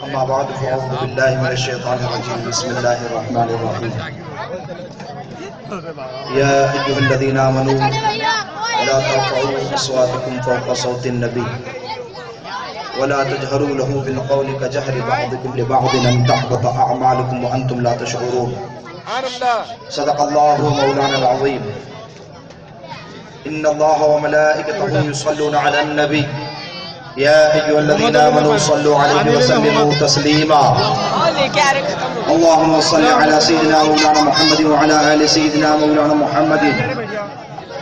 اما بعد فاعوذ باللہ من الشیطان الرجیم بسم اللہ الرحمن الرحیم یا ایھا الذین آمنوا لا ترفعوا اصواتکم فوق صوت النبی ولا تجهروا له بالقول كجهر بعضكم لبعض ان تحبط اعمالكم وانتم لا تشعرون صدق الله مولانا العظيم ان الله وملائكته يصلون على النبي يا ايها الذين امنوا صلوا عليه وسلموا تسليما اللهم صل على سيدنا مولانا محمد وعلى ال سيدنا مولانا محمد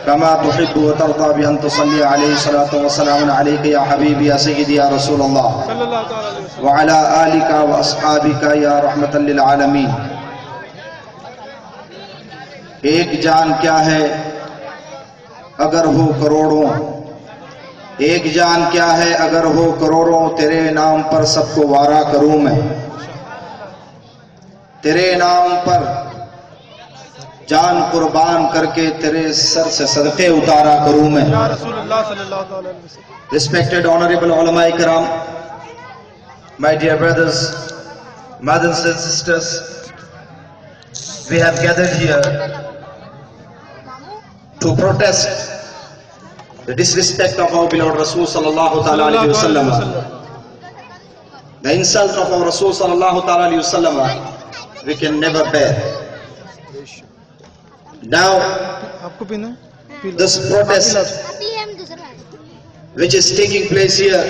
كما تحب وترضى بأن تصلي عليه صلاة وسلام عليك يا حبيبي يا سيدي يا رسول الله وعلى آلك وأصحابك يا رحمة للعالمين. ایک جان کیا ہے اگر ہو کروڑوں، ایک جان کیا ہے اگر ہو کروڑوں، تیرے نام پر سب کو وارا کروں میں، تیرے نام پر جان قربان کر کے تیرے سر سے صدقے اتارا کروں میں. Respected honorable ulama ikram, my dear brothers, mothers and sisters, we have gathered here to protest the disrespect of our beloved Rasul sallallahu ta'ala alayhi wa sallam, the insult of our Rasul sallallahu ta'ala alayhi wa sallam we can never bear. Now, this protest which is taking place here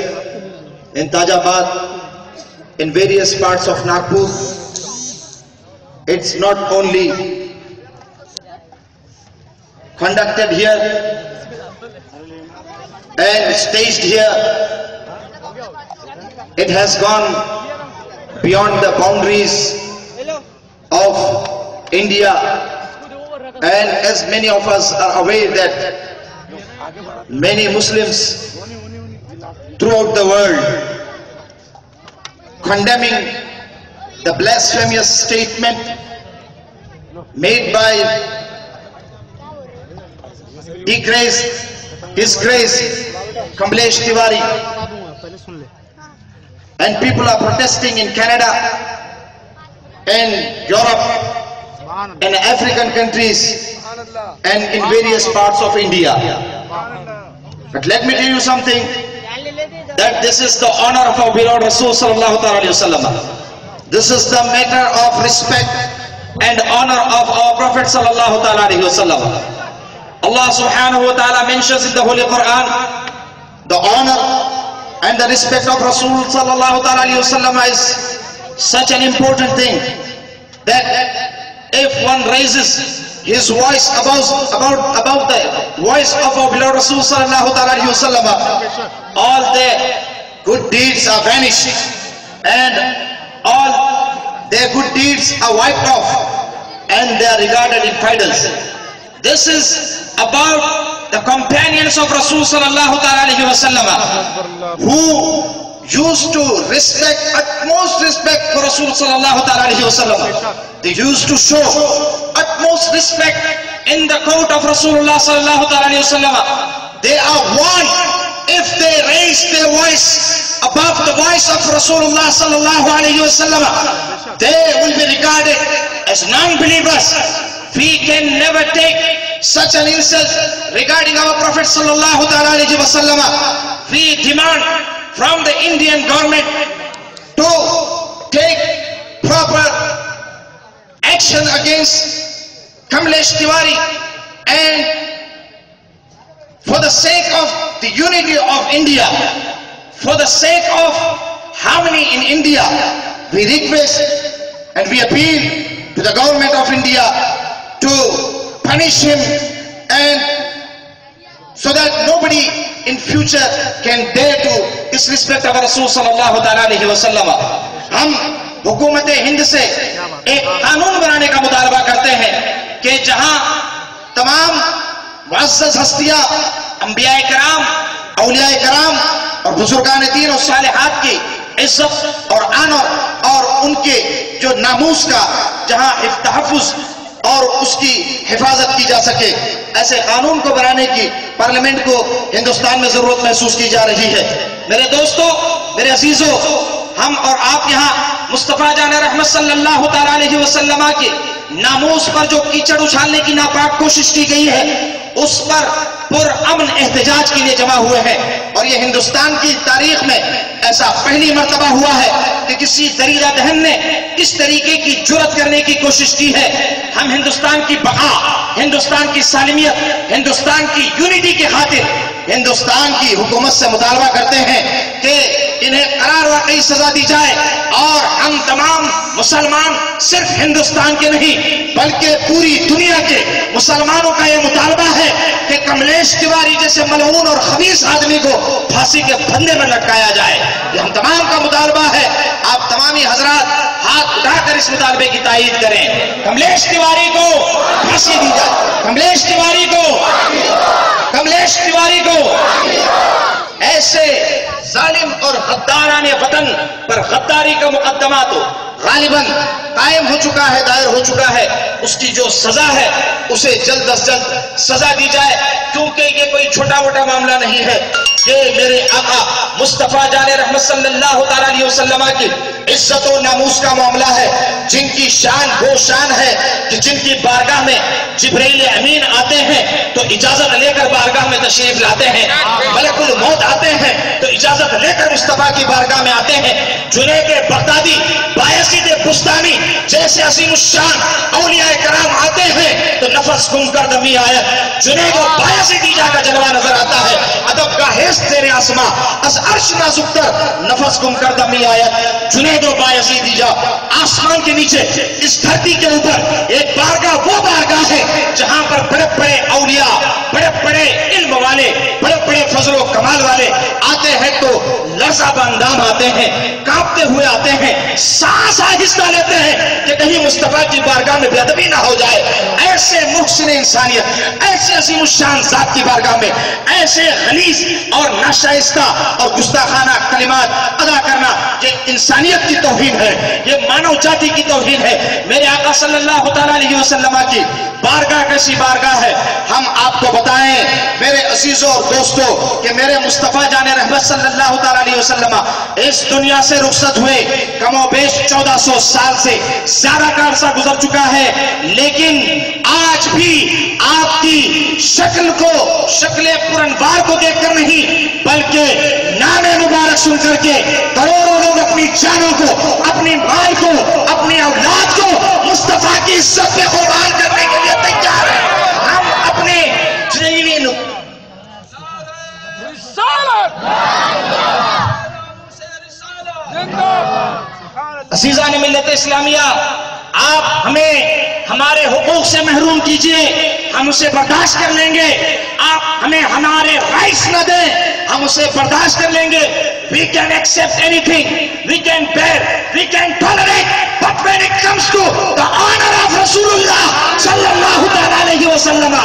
in Tajabad, in various parts of Nagpur, it's not only conducted here and staged here, it has gone beyond the boundaries of India. And as many of us are aware that many Muslims throughout the world condemning the blasphemous statement made by disgraced Kamlesh Tiwari, and people are protesting in Canada and Europe and African countries and in various parts of India. But let me tell you something, that this is the honor of our beloved Rasul sallallahu alaihi wasallam. This is the matter of respect and honor of our Prophet sallallahu alaihi wasallam. Allah subhanahu wa ta'ala mentions in the Holy Quran the honor and the respect of Rasul sallallahu alaihi wasallam is such an important thing that if one raises his voice about the voice of our beloved Rasul sallallahu alaihi wasallam, all their good deeds are vanished and all their good deeds are wiped off and they are regarded infidels. This is about the companions of Rasul sallallahu alaihi wasallam who used to respect, utmost respect for Rasul sallallahu alaihi wasallam. They used to show utmost respect in the court of Rasulullah sallallahu alaihi wasallam. They are warned, if they raise their voice above the voice of Rasulullah sallallahu alaihi wasallam, they will be regarded as non-believers. We can never take such an insult regarding our Prophet sallallahu alaihi wasallam. We demand from the Indian government to take proper action against Kamlesh Tiwari, and for the sake of the unity of India, for the sake of harmony in India, we request and we appeal to the government of India to punish him, and so that nobody in future can dare to disrespect our Rasul sallallahu alaihi wasallam. ہم حکومت ہند سے ایک قانون بنانے کا مطالبہ کرتے ہیں کہ جہاں تمام معزز ہستیاں، انبیاء کرام، اولیاء کرام اور بزرگان دین اور صالحات کی عزت اور آنر اور ان کے جو ناموس کا جہاں تحفظ اور اس کی حفاظت کی جا سکے، ایسے قانون کو بنانے کی پارلیمنٹ کو ہندوستان میں ضرورت محسوس کی جا رہی ہے۔ میرے دوستو، میرے عزیزو، ہم اور آپ یہاں مصطفیٰ جان رحمت صلی اللہ تعالیٰ علیہ وسلم کے ناموس پر جو کیچڑ اچھالنے کی ناپاک کوشش کی گئی ہے، اس پر پرامن احتجاج کے لیے جمع ہوئے ہیں، اور یہ ہندوستان کی تاریخ میں ایسا پہلی مرتبہ ہوا ہے کہ کسی دریدہ دہن نے اس طریقے کی جرأت کرنے کی کوشش کی ہے۔ ہم ہندوستان کی بقا، ہندوستان کی سالمیت، ہندوستان کی یونٹی کی خاطر ہندوستان کی حکومت سے مطالبہ کرتے ہیں کہ انہیں قرار واقعی سزا دی جائے، اور ہم تمام مسلمان صرف ہندوستان کے نہیں بلکہ پوری دنیا کے مسلمانوں کا یہ مطالبہ ہے کہ کملیش تیواری جیسے ملعون اور خبیث آدمی کو پھانسی کے پھندے میں لٹکایا جائے۔ یہ ہم تمام کا مطالبہ ہے۔ آپ تمامی حضرات ہاتھ اٹھا کر اس مطالبے کی تائید کریں۔ کملیش تیواری کو پھانسی دی جائے، کملیش تیواری کو، کملیش تیواری کو۔ ایسے ظالم اور غداران وطن پر غداری کا مقدمہ تو غالباً قائم ہو چکا ہے، دائر ہو چکا ہے۔ اس کی جو سزا ہے اسے جلد از جلد سزا دی جائے، کیونکہ یہ کوئی چھوٹا موٹا معاملہ نہیں ہے۔ یہ میرے آقا مصطفیٰ جان رحمت صلی اللہ تعالیٰ علیہ وسلم کی عزت و ناموس کا معاملہ ہے، جن کی شان وہ شان ہے کہ جن کی بارگاہ میں جبرائیل امین آتے ہیں تو اجازت لے کر بارگاہ میں تشریف لاتے ہیں، ملک الموت آتے ہیں تو اجازت لے کر مصطفیٰ کی بارگاہ میں آتے ہیں۔ جنید بغدادی، بایزید بستانی جیسے عظیم الشان اولیاء کرام آتے ہیں تو نفس گم کر دمی آیت جنید و بایزیدی جا کا جلوہ نظر آتا ہے۔ ادب کا حیث تیرے آسماں از عرش نازک تر نفس گم کر دمی آیت جنید و بایزیدی جا۔ آسمان کے نیچے اس دھرتی کے اوپر ایک بارگاہ وہ بارگاہ ہے جہاں پر بڑے بڑے اولیاء، بڑے بڑے علم والے، بڑے بڑے فضل و کمال والے آتے ہیں تو لرزہ باندام آتے ہیں، کانپتے ہوئے آتے ہیں، سانس آہستہ لیتے ہیں کہ کہیں مصطفیٰ کی بارگاہ میں بے ادبی نہ ہو جائے۔ ایسے محسن انسانیت، ایسے عظیم الشان ذات کی بارگاہ میں ایسے غلیظ اور ناشائستہ اور گستاخانہ کلمات ادا کرنا یہ انسانیت کی توہین ہے، یہ مانو جاتی کی توہین ہے۔ میرے آقا صلی اللہ تعالیٰ علیہ وسلم کی بارگاہ کیسی بارگاہ ہے؟ ہم آپ کو بتائیں میرے عزیزوں اور دوستوں کہ میرے مصطفیٰ جان رحمت صلی اللہ تعالیٰ علیہ وسلم اس دنیا سے رخصت ہوئے کم و بیش 1400 سال سے زیادہ کا عرصہ گزر چکا ہے، لیکن آج بھی آپ کی شکل کو، شکل پرانوار کو دیکھ کر نہیں بلکہ نام مبارک سن کر کے کروڑوں لوگ اپنی جانوں کو، اپنی مال کو، اپنی اولاد کو مصطفیٰ کی عزت میں قربان کرنے کے لیے تیار ہیں۔ ہم اپنے عزیزان ملت اسلامیہ، آپ ہمیں ہمارے حقوق سے محروم کیجئے، ہم اسے برداشت کر لیں گے۔ آپ ہمیں ہمارے رائٹس نہ دیں، ہم اسے برداشت کر لیں گے۔ We can accept anything, we can bear, we can tolerate, but when it comes to the honor of Rasulullah sallallahu alayhi wa sallam,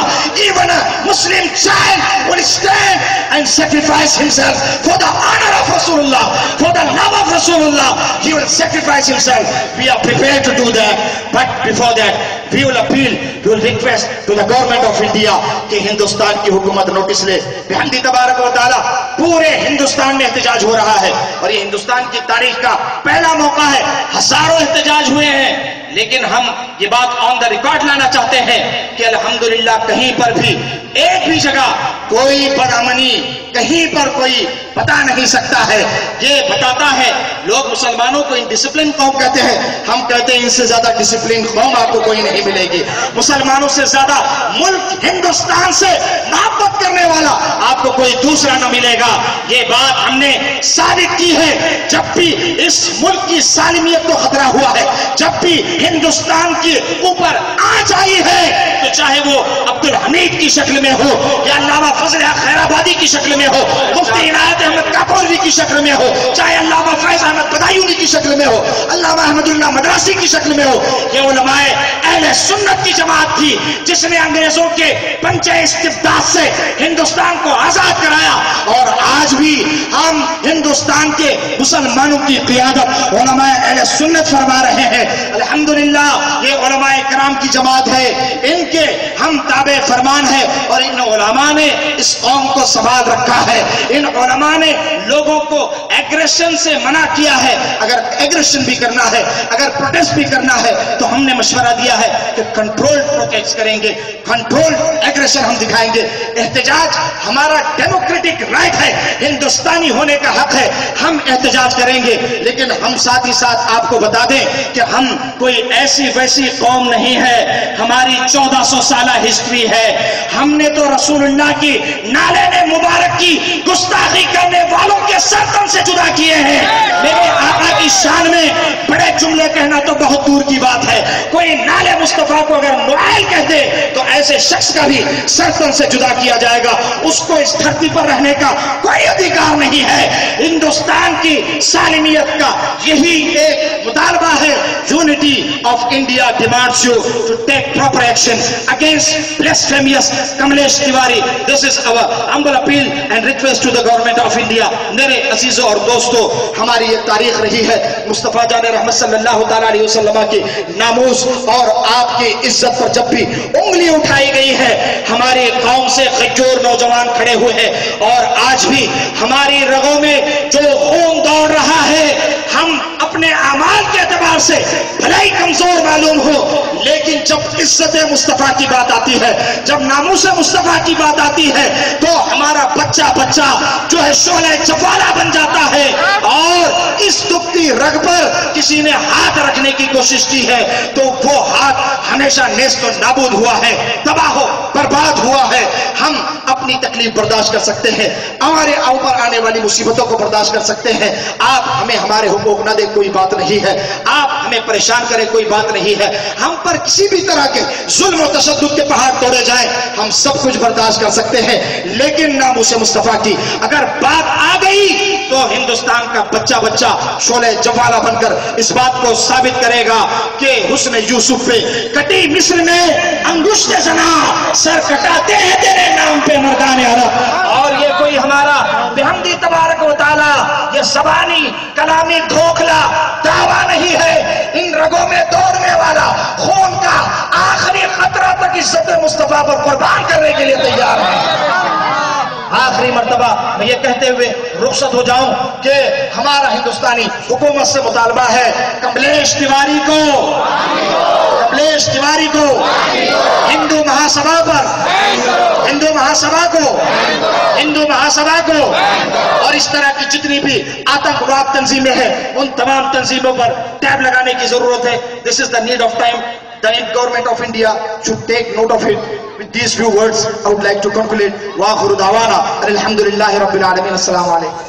even a Muslim child will stand and sacrifice himself for the honor of Rasulullah, for the love of Rasulullah. He will sacrifice himself. We are prepared to do that, but before that, we will appeal, we will request to the government of India کہ ہندوستان کی حکومت notice لے۔ بحمد تبارک و تعالیٰ پورے ہندوستان میں احتجاج ہو رہا ہے، اور یہ ہندوستان کی تاریخ کا پہلا موقع ہے۔ ہزاروں احتجاج ہوئے ہیں، لیکن ہم یہ بات آن دا ریکارڈ لانا چاہتے ہیں کہ الحمدللہ کہیں پر بھی، ایک بھی جگہ کوئی بدامنی، کہیں پر کوئی بتا نہیں سکتا ہے۔ یہ بتاتا ہے، لوگ مسلمانوں کو انڈسپلن قوم کہتے ہیں، ہم کہتے ہیں ان سے زیادہ ڈسپلن قوم آپ کو کوئی نہیں ملے گی۔ مسلمانوں سے زیادہ ملک ہندوستان سے محبت کرنے والا آپ کو کوئی دوسرا نہ ملے گا۔ یہ بات ہم نے ثابت کی ہے جب بھی اس ملک کی سالمیت کو خطرہ ہوا ہے، جب بھی ہندوستان کے اوپر آنچ آئی ہے، تو چاہے وہ عبدالحمید کی شکل میں ہو یا علامہ فضل خیر آبادی کی شکل میں ہو، مفتی عنایت احمد کاکوروی کی شکل میں ہو، چاہے علامہ فیض احمد بدایونی کی شکل میں ہو، علامہ احمد اللہ مدراسی کی شکل میں ہو، یہ علماء اہل سنت کی جماعت تھی جس نے انگریزوں کے پنجہ استبداد سے ہندوستان کو آزاد کرایا، اور تمام ہندوستان کے مسلمانوں کی قیادت علماء اہل سنت فرما رہے ہیں۔ الحمدللہ یہ علماء کرام کی جماعت ہے، ان کے ہم تابع فرمان ہے، اور ان علماء نے اس قوم کو سنبھال رکھا ہے۔ ان علماء نے لوگوں کو ایگریشن سے منع کیا ہے۔ اگر ایگریشن بھی کرنا ہے، اگر پروٹیسٹ بھی کرنا ہے، تو ہم نے مشورہ دیا ہے کہ کنٹرول پروٹیسٹ کریں گے، کنٹرول ایگریشن ہم دکھائیں گے۔ احتجاج ہمارا ڈیموکریٹک رائٹ ہے، ہندوستانی ہونے کا حق ہے، ہم احتجاج کریں گے، لیکن ہم ساتھ ہی ساتھ آپ کو بتا دیں کہ ہم کوئی ایسی ویسی قوم نہیں ہے، ہماری 1400 سالہ ہسٹری ہے۔ ہم نے تو رسول اللہ کی نالین مبارک کی گستاخی کرنے والوں کے سرطن سے جدا کیے ہیں۔ میرے آقا کی شان میں بڑے جملے کہنا تو بہت دور کی بات ہے، کوئی نالے مصطفیٰ کو اگر نعال کہہ دے تو ایسے شخص کا بھی سرطن سے جدا کیا جائے گا، اس کو اس دھرتی پر رہنے کا کوئی ادھیکار نہیں ہے۔ ہندوستان کی سالمیت کا یہی ایک مطالبہ ہے۔ Unity of India demands you to take proper action against blasphemous Kamlesh Tiwari. This is our humble appeal and request to the government of India۔ میرے عزیزوں اور دوستوں، ہماری یہ تاریخ رہی ہے، مصطفیٰ جان رحمت صلی اللہ تعالیٰ علیہ وسلم کی ناموس اور آپ کی عزت پر جب بھی انگلی اٹھائی گئی ہے، ہماری قوم سے غجور نوجوان کھڑے ہوئے ہیں، اور آج بھی ہماری رگوں میں جو خون دوڑ رہا ہے، ہم اپنے اعمال کے اعتبار سے بھلے ہی کمزور معلوم ہو، لیکن جب عزت مصطفیٰ کی بات آتی ہے، جب ناموس مصطفیٰ کی بات آتی ہے، تو ہمارا بچہ جو ہے شعلہ جوالا بن جاتا ہے، اور اس دکھتی رگ پر کسی نے ہاتھ رکھنے کی کوشش کی ہے تو وہ ہاتھ ہمیشہ نیست و نابود ہوا ہے، تباہ و برباد ہوا ہے۔ ہم اپنی تکلیف برداشت کر سکتے ہیں، ہمارے اوپر آنے والی مصیبتوں کو برداشت کر سکتے ہیں، آپ ہمیں ہمارے حقوق نہ دے کوئی بات نہیں ہے، آپ ہمیں پریشان کرے کوئی بات نہیں ہے، ہم پر کسی بھی طرح کے ظلم و تشدد کے پہاڑ توڑے جائیں، ہم سب کچھ برداشت کر سکتے ہیں، لیکن ناموس مصطفیٰ کی اگر بات آ گئی تو ہندوستان کا بچہ شعلہ جوالا بن کر اس بات کو ثابت کرے گا کہ حسن یوسف پہ کٹی مصر میں انگشت زنا، سر کٹاتے ہیں تیرے نام پہ مردان عرب۔ اور یہ کوئی ہمارا بحمدی تبارک و تعالی یہ زبانی کلامی کھوکھلا دعویٰ نہیں ہے، ان رگوں میں دوڑنے والا خون کا آخری خطرہ تک عزت مصطفیٰ پر قربان کرنے کے لیے تیار ہے۔ آخری مرتبہ میں یہ کہتے ہوئے رخصت ہو جاؤں کہ ہمارا ہندوستانی حکومت سے مطالبہ ہے، کملیش تیواری کو ہندو مہاسبھا کو اور اس طرح کی جتنی بھی آتنکواد تنظیمیں ہیں ان تمام تنظیموں پر ٹیب لگانے کی ضرورت ہے۔ This is the need of time. The government of India should take note of it. With these few words, I would like to conclude. Wa akhiru da'wana alhamdulillahi rabbil alamin. Assalamu alaikum.